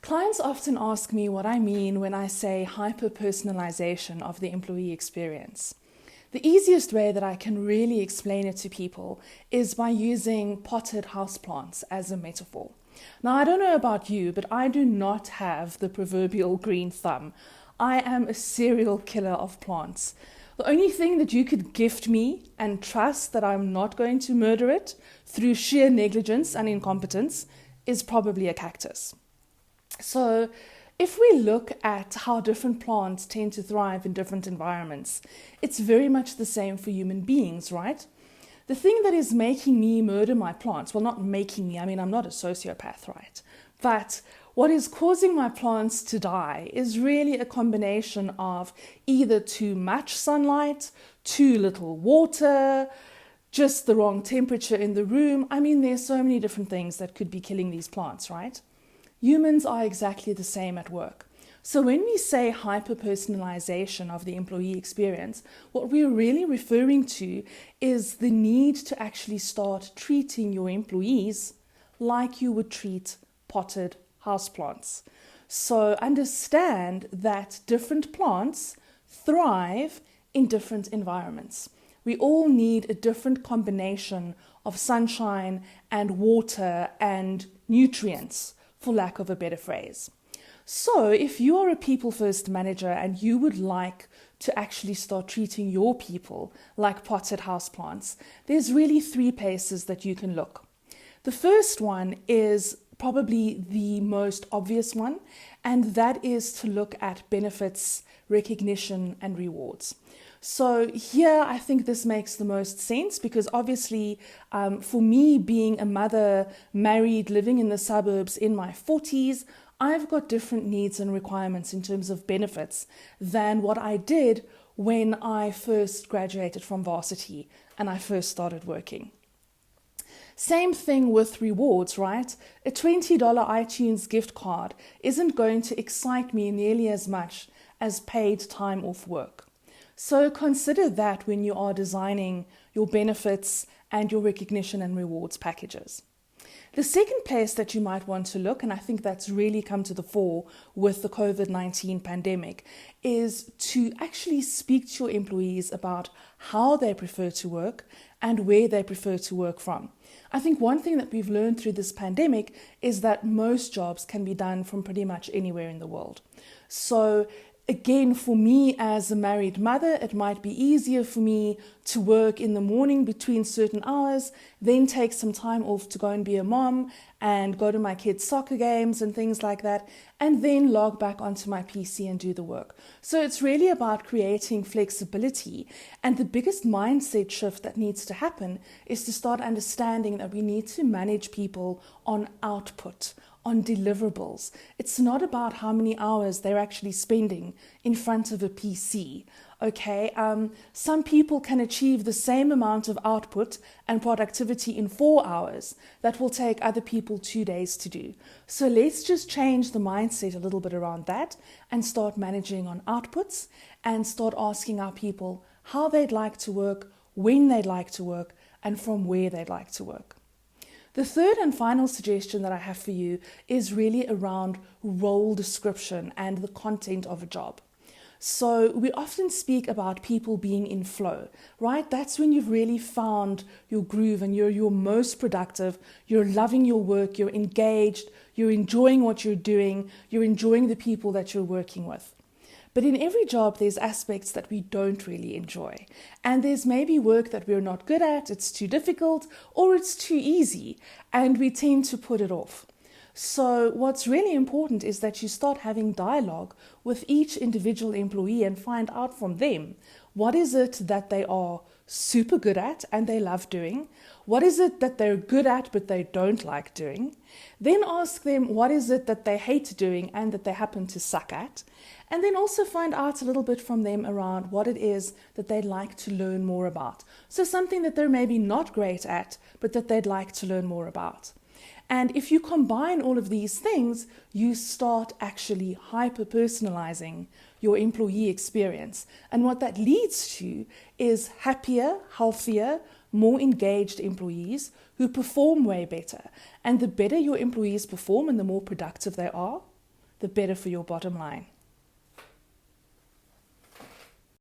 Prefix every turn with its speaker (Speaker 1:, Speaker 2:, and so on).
Speaker 1: Clients often ask me what I mean when I say hyper-personalization of the employee experience. The easiest way that I can really explain it to people is by using potted houseplants as a metaphor. Now, I don't know about you, but I do not have the proverbial green thumb. I am a serial killer of plants. The only thing that you could gift me and trust that I'm not going to murder it through sheer negligence and incompetence is probably a cactus. So if we look at how different plants tend to thrive in different environments, it's very much the same for human beings, right? The thing that is making me murder my plants, well, not making me, I mean, I'm not a sociopath, right? But what is causing my plants to die is really a combination of either too much sunlight, too little water, just the wrong temperature in the room. I mean, there's so many different things that could be killing these plants, right? Humans are exactly the same at work. So when we say hyper-personalization of the employee experience, what we're really referring to is the need to actually start treating your employees like you would treat potted houseplants. So understand that different plants thrive in different environments. We all need a different combination of sunshine and water and nutrients, for lack of a better phrase. So if you are a people-first manager and you would like to actually start treating your people like potted houseplants, there's really three places that you can look. The first one is probably the most obvious one, and that is to look at benefits, recognition, and rewards. So here, I think this makes the most sense because obviously for me being a mother, married, living in the suburbs in my 40s, I've got different needs and requirements in terms of benefits than what I did when I first graduated from varsity and I first started working. Same thing with rewards, right? A $20 iTunes gift card isn't going to excite me nearly as much as paid time off work. So consider that when you are designing your benefits and your recognition and rewards packages. The second place that you might want to look, and I think that's really come to the fore with the COVID-19 pandemic, is to actually speak to your employees about how they prefer to work and where they prefer to work from. I think one thing that we've learned through this pandemic is that most jobs can be done from pretty much anywhere in the world. So again, for me as a married mother, it might be easier for me to work in the morning between certain hours, then take some time off to go and be a mom and go to my kids' soccer games and things like that, and then log back onto my PC and do the work. So it's really about creating flexibility. And the biggest mindset shift that needs to happen is to start understanding that we need to manage people on output, on deliverables. It's not about how many hours they're actually spending in front of a PC. Okay, some people can achieve the same amount of output and productivity in 4 hours that will take other people 2 days to do. So let's just change the mindset a little bit around that and start managing on outputs and start asking our people how they'd like to work, when they'd like to work, and from where they'd like to work. The third and final suggestion that I have for you is really around role description and the content of a job. So we often speak about people being in flow, right? That's when you've really found your groove and you're your most productive, you're loving your work, you're engaged, you're enjoying what you're doing, you're enjoying the people that you're working with. But in every job, there's aspects that we don't really enjoy. And there's maybe work that we're not good at, it's too difficult, or it's too easy, and we tend to put it off. So what's really important is that you start having dialogue with each individual employee and find out from them, what is it that they are super good at and they love doing? What is it that they're good at but they don't like doing? Then ask them what is it that they hate doing and that they happen to suck at? And then also find out a little bit from them around what it is that they'd like to learn more about. So something that they're maybe not great at, but that they'd like to learn more about. And if you combine all of these things, you start actually hyper-personalizing your employee experience. And what that leads to is happier, healthier, more engaged employees who perform way better. And the better your employees perform and the more productive they are, the better for your bottom line.